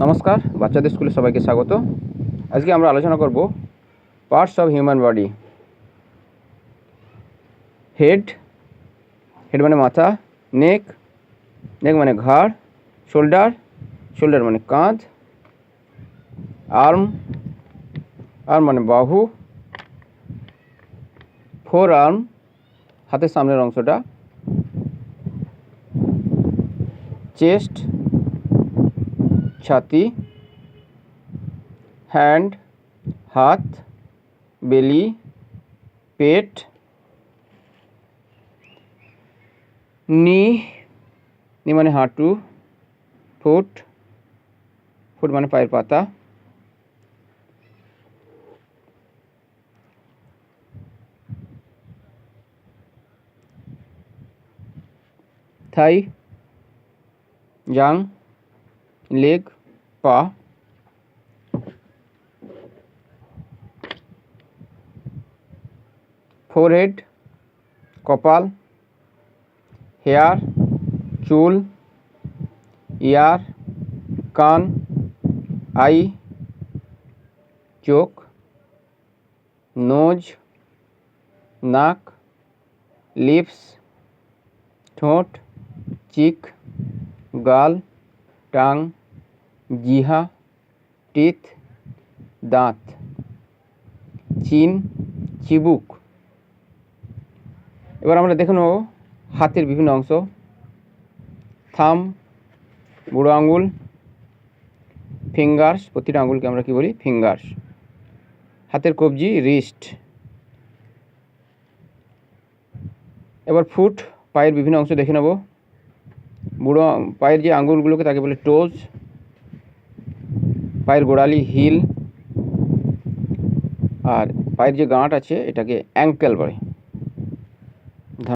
নমস্কার, বাচ্চাদের স্কুলে সবাইকে স্বাগত। আজকে আমরা আলোচনা করব parts of human body. Head মানে মাথা, নেক মানে ঘাড়, শোল্ডার মানে কাঁধ, আর্ম মানে বাহু, ফোর আর্ম হাতের সামনের অংশটা, চেস্ট ছাতি, হ্যান্ড হাত, বেলি পেট, নি মানে হাঁটু, ফুট মানে পায়ের পাতা, থাই জাং, লেগ পা, ফোরহেড কপাল, হেয়ার চুল, ইয়ার কান, আই চোখ, নোজ নাক, লিপস ঠোঁট, চিক গাল, টাং জিহ্বা, টিথ দাঁত, চিন চিবুক। এবার আমরা দেখে নেব হাতের বিভিন্ন অংশ। থাম বুড়ো আঙুল, ফিঙ্গার্স প্রতিটা আঙুলকে আমরা কি বলি? ফিঙ্গার্স। হাতের কবজি রিস্ট। এবার ফুট পায়ের বিভিন্ন অংশ দেখে নেব। বুড়ো পায়ের যে আঙুলগুলোকে তাকে বলে টোজ, পায়ের গোড়ালি হিল, আর পায়ের যে গাঁট আছে এটাকে অ্যাঙ্কেল বলে।